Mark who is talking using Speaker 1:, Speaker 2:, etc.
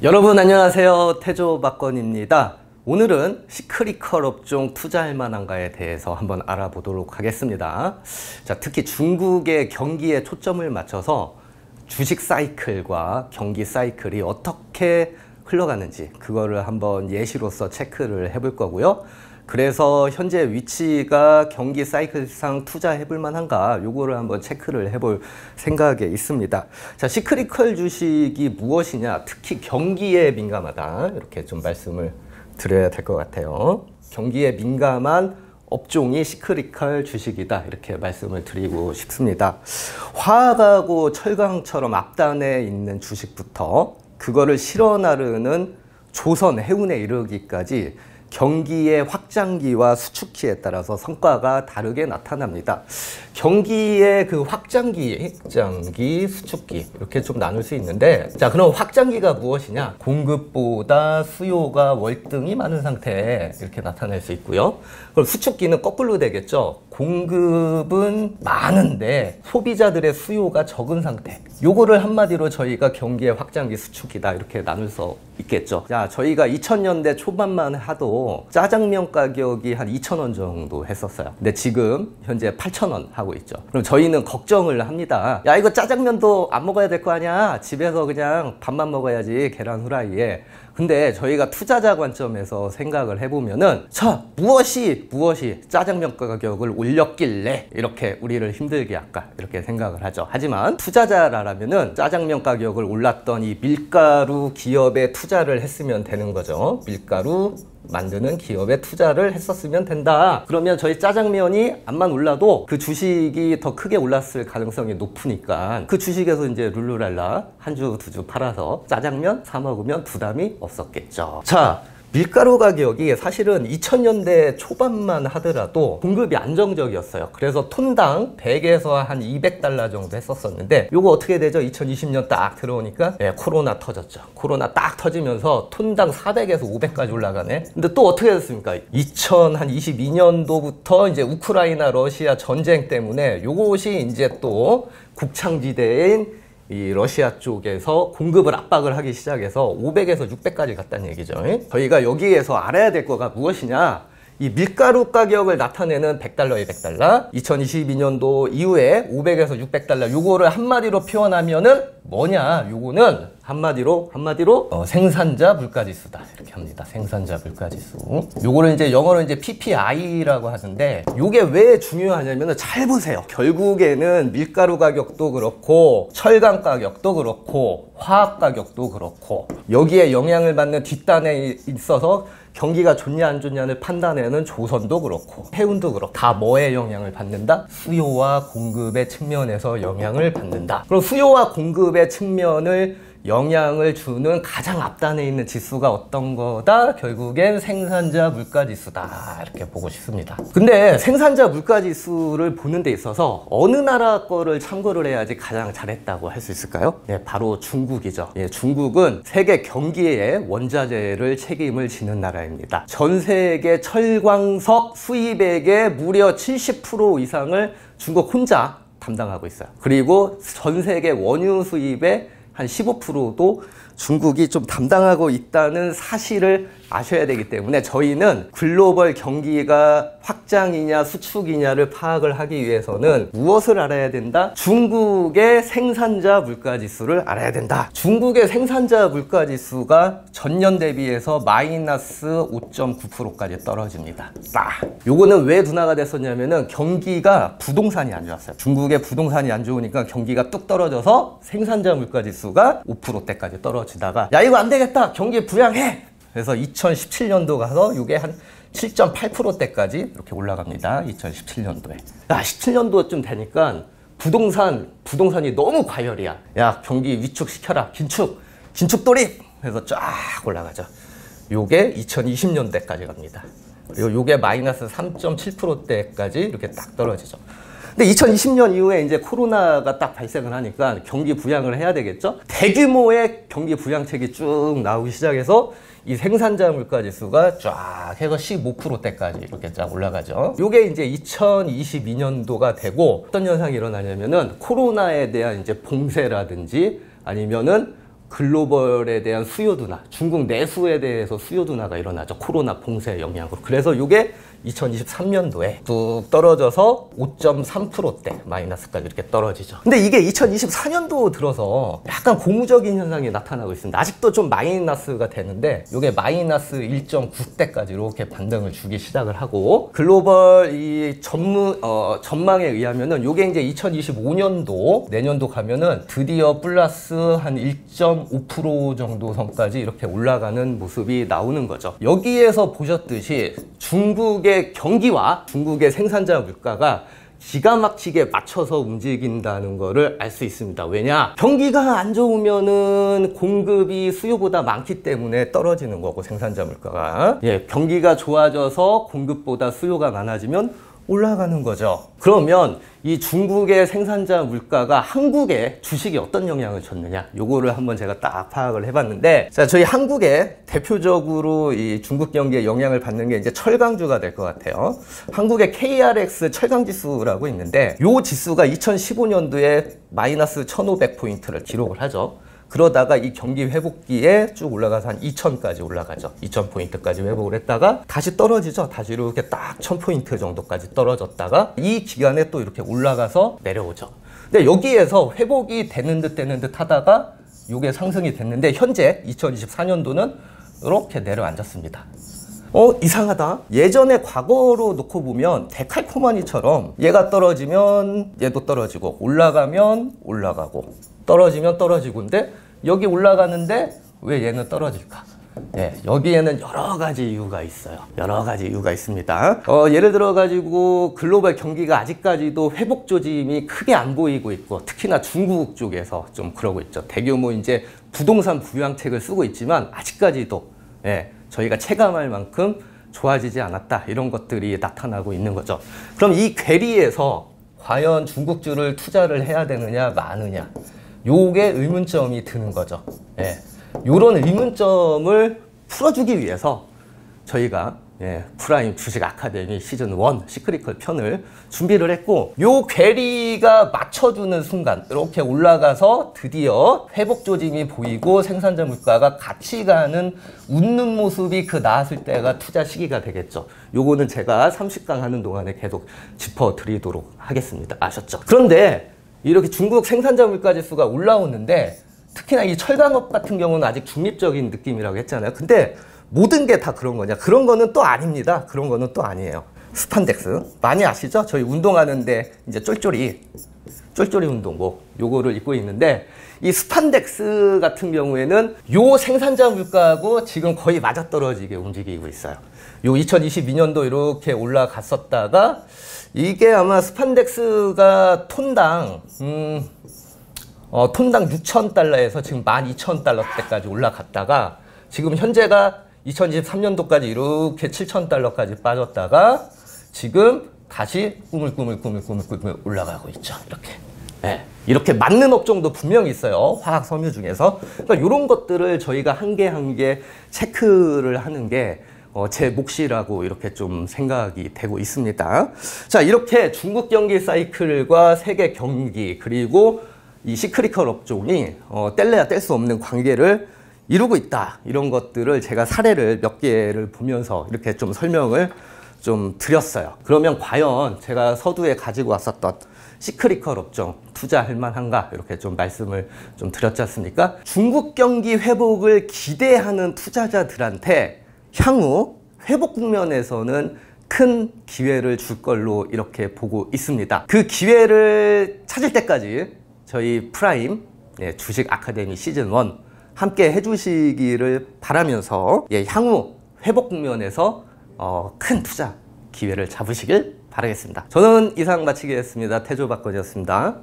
Speaker 1: 여러분 안녕하세요. 태조박건입니다. 오늘은 시크릿컬 업종 투자할 만한가에 대해서 한번 알아보도록 하겠습니다. 자, 특히 중국의 경기에 초점을 맞춰서 주식 사이클과 경기 사이클이 어떻게 흘러가는지 그거를 한번 예시로서 체크를 해볼 거고요. 그래서 현재 위치가 경기 사이클상 투자해 볼 만한가 요거를 한번 체크를 해볼 생각에 있습니다. 자, 시크릿컬 주식이 무엇이냐, 특히 경기에 민감하다 이렇게 좀 말씀을 드려야 될 것 같아요. 경기에 민감한 업종이 시크릿컬 주식이다 이렇게 말씀을 드리고 싶습니다. 화학하고 철강처럼 앞단에 있는 주식부터 그거를 실어 나르는 조선, 해운에 이르기까지 경기의 확장기와 수축기에 따라서 성과가 다르게 나타납니다. 경기의 그 확장기, 수축기 이렇게 좀 나눌 수 있는데, 자, 그럼 확장기가 무엇이냐? 공급보다 수요가 월등히 많은 상태에 이렇게 나타낼 수 있고요. 그럼 수축기는 거꾸로 되겠죠. 공급은 많은데 소비자들의 수요가 적은 상태. 요거를 한마디로 저희가 경기의 확장기, 수축기다 이렇게 나눌 수 있겠죠. 자, 저희가 2000년대 초반만 하도 짜장면 가격이 한 2,000원 정도 했었어요. 근데 지금 현재 8,000원 하고 있죠. 그럼 저희는 걱정을 합니다. 야, 이거 짜장면도 안 먹어야 될 거 아니야? 집에서 그냥 밥만 먹어야지, 계란 후라이에. 근데 저희가 투자자 관점에서 생각을 해보면은, 자, 무엇이 짜장면 가격을 올렸길래 이렇게 우리를 힘들게 할까 이렇게 생각을 하죠. 하지만 투자자라면은 짜장면 가격을 올랐던 이 밀가루 기업에 투자를 했으면 되는 거죠. 밀가루 만드는 기업에 투자를 했었으면 된다. 그러면 저희 짜장면이 암만 올라도 그 주식이 더 크게 올랐을 가능성이 높으니까 그 주식에서 이제 룰루랄라 한 주, 두 주 팔아서 짜장면 사 먹으면 부담이 없었겠죠. 자, 밀가루 가격이 사실은 2000년대 초반만 하더라도 공급이 안정적이었어요. 그래서 톤당 100에서 한 200달러 정도 했었었는데, 요거 어떻게 되죠? 2020년 딱 들어오니까 코로나 터졌죠. 코로나 딱 터지면서 톤당 400에서 500까지 올라가네. 근데 또 어떻게 됐습니까? 2022년도부터 이제 우크라이나 러시아 전쟁 때문에 요것이 이제 또 곡창지대인 이 러시아 쪽에서 공급을 압박을 하기 시작해서 500에서 600까지 갔다는 얘기죠. 저희가 여기에서 알아야 될 거가 무엇이냐, 이 밀가루 가격을 나타내는 100달러, 200달러, 2022년도 이후에 500에서 600달러, 요거를 한마디로 표현하면은 뭐냐, 요거는 한마디로 생산자 물가지수다 이렇게 합니다. 생산자 물가지수. 요거를 이제 영어로 이제 PPI라고 하는데, 요게 왜 중요하냐면은 잘 보세요. 결국에는 밀가루 가격도 그렇고 철강 가격도 그렇고 화학 가격도 그렇고 여기에 영향을 받는 뒷단에 있어서 경기가 좋냐 안 좋냐를 판단하는 조선도 그렇고 해운도 그렇고 다 뭐에 영향을 받는다? 수요와 공급의 측면에서 영향을 받는다. 그럼 수요와 공급의 측면을 영향을 주는 가장 앞단에 있는 지수가 어떤 거다? 결국엔 생산자 물가지수다 이렇게 보고 싶습니다. 근데 생산자 물가지수를 보는 데 있어서 어느 나라 거를 참고를 해야지 가장 잘했다고 할 수 있을까요? 네, 바로 중국이죠. 예, 중국은 세계 경기의 원자재를 책임을 지는 나라입니다. 전 세계 철광석 수입액의 무려 70% 이상을 중국 혼자 담당하고 있어요. 그리고 전 세계 원유 수입의 한 15%도 중국이 좀 담당하고 있다는 사실을 아셔야 되기 때문에 저희는 글로벌 경기가 확장이냐 수축이냐를 파악을 하기 위해서는 무엇을 알아야 된다? 중국의 생산자 물가지수를 알아야 된다. 중국의 생산자 물가지수가 전년 대비해서 마이너스 5.9%까지 떨어집니다. 요거는 왜 둔화가 됐었냐면은 경기가 부동산이 안 좋았어요. 중국의 부동산이 안 좋으니까 경기가 뚝 떨어져서 생산자 물가지수가 5%대까지 떨어지다가, 야, 이거 안 되겠다, 경기 부양해. 그래서 2017년도 가서 이게 한 7.8%대까지 이렇게 올라갑니다. 2017년도에. 야, 17년도쯤 되니까 부동산이 너무 과열이야. 야, 경기 위축시켜라. 긴축 돌입. 그래서 쫙 올라가죠. 요게 2020년대까지 갑니다. 그리고 요게 마이너스 3.7%대까지 이렇게 딱 떨어지죠. 근데 2020년 이후에 이제 코로나가 딱 발생을 하니까 경기 부양을 해야 되겠죠? 대규모의 경기 부양책이 쭉 나오기 시작해서 이 생산자 물가지수가 쫙 해서 15%대까지 이렇게 쫙 올라가죠. 요게 이제 2022년도가 되고 어떤 현상이 일어나냐면은 코로나에 대한 이제 봉쇄라든지 아니면은 글로벌에 대한 수요 둔화, 중국 내수에 대해서 수요 둔화가 일어나죠. 코로나 봉쇄 영향으로. 그래서 이게 2023년도에 뚝 떨어져서 5.3%대 마이너스까지 이렇게 떨어지죠. 근데 이게 2024년도 들어서 약간 고무적인 현상이 나타나고 있습니다. 아직도 좀 마이너스가 되는데 이게 마이너스 1.9대까지 이렇게 반등을 주기 시작을 하고, 글로벌 이 전망에 의하면은 이게 이제 2025년도 내년도 가면은 드디어 플러스 한 1.5% 정도 선까지 이렇게 올라가는 모습이 나오는 거죠. 여기에서 보셨듯이 중국의 경기와 중국의 생산자 물가가 기가 막히게 맞춰서 움직인다는 거를 알 수 있습니다. 왜냐? 경기가 안 좋으면은 공급이 수요보다 많기 때문에 떨어지는 거고, 생산자 물가가. 경기가 좋아져서 공급보다 수요가 많아지면 올라가는 거죠. 그러면 이 중국의 생산자 물가가 한국에 주식에 어떤 영향을 줬느냐, 요거를 한번 제가 딱 파악을 해봤는데, 자, 저희 한국에 대표적으로 이 중국 경기에 영향을 받는 게 이제 철강주가 될 것 같아요. 한국의 KRX 철강지수라고 있는데, 요 지수가 2015년도에 마이너스 1500포인트를 기록을 하죠. 그러다가 이 경기 회복기에 쭉 올라가서 한 2000까지 올라가죠. 2000포인트까지 회복을 했다가 다시 떨어지죠. 다시 이렇게 딱 1000포인트 정도까지 떨어졌다가 이 기간에 또 이렇게 올라가서 내려오죠. 근데 여기에서 회복이 되는 듯 하다가 이게 상승이 됐는데, 현재 2024년도는 이렇게 내려앉았습니다. 이상하다. 예전에 과거로 놓고 보면 데칼코마니처럼 얘가 떨어지면 얘도 떨어지고, 올라가면 올라가고, 떨어지면 떨어지고인데, 여기 올라가는데 왜 얘는 떨어질까? 여기에는 여러 가지 이유가 있어요. 여러 가지 이유가 있습니다. 예를 들어 가지고 글로벌 경기가 아직까지도 회복 조짐이 크게 안 보이고 있고, 특히나 중국 쪽에서 좀 그러고 있죠. 대규모 이제 부동산 부양책을 쓰고 있지만 아직까지도 저희가 체감할 만큼 좋아지지 않았다, 이런 것들이 나타나고 있는 거죠. 그럼 이 괴리에서 과연 중국주를 투자를 해야 되느냐 마느냐, 요게 의문점이 드는 거죠. 요런 의문점을 풀어주기 위해서 저희가 프라임 주식 아카데미 시즌 1 시크릿컬 편을 준비를 했고, 요 괴리가 맞춰주는 순간 이렇게 올라가서 드디어 회복 조짐이 보이고 생산자 물가가 같이 가는 웃는 모습이 나왔을 때가 투자 시기가 되겠죠. 요거는 제가 30강 하는 동안에 계속 짚어드리도록 하겠습니다. 아셨죠? 그런데 이렇게 중국 생산자 물가 지수가 올라오는데, 특히나 이 철강업 같은 경우는 아직 중립적인 느낌이라고 했잖아요. 근데 모든 게 다 그런 거냐? 그런 거는 또 아닙니다. 그런 거는 또 아니에요. 스판덱스 많이 아시죠? 저희 운동하는데 이제 쫄쫄이 운동복 요거를 입고 있는데, 이 스판덱스 같은 경우에는 요 생산자 물가하고 지금 거의 맞아떨어지게 움직이고 있어요. 요 2022년도 이렇게 올라갔었다가, 이게 아마 스판덱스가 톤당 6,000달러에서 지금 12,000달러대까지 올라갔다가, 지금 현재가 2023년도까지 이렇게 7,000달러까지 빠졌다가 지금 다시 꾸물꾸물 올라가고 있죠. 이렇게 맞는 업종도 분명히 있어요. 화학 섬유 중에서. 그러니까 이런 것들을 저희가 한 개 한 개 체크를 하는 게 제 몫이라고 이렇게 좀 생각이 되고 있습니다. 자, 이렇게 중국 경기 사이클과 세계 경기, 그리고 이 시크릿컬 업종이 뗄래야 뗄 수 없는 관계를 이루고 있다, 이런 것들을 제가 사례를 몇 개를 보면서 이렇게 좀 설명을 좀 드렸어요. 그러면 과연 제가 서두에 가지고 왔었던 시크릿컬 업종 투자할 만한가, 이렇게 좀 말씀을 좀 드렸지 않습니까? 중국 경기 회복을 기대하는 투자자들한테 향후 회복 국면에서는 큰 기회를 줄 걸로 이렇게 보고 있습니다. 그 기회를 찾을 때까지 저희 프라임 주식 아카데미 시즌 1 함께 해주시기를 바라면서 향후 회복 국면에서 큰 투자 기회를 잡으시길 바라겠습니다. 저는 이상 마치겠습니다. 태조박건이었습니다.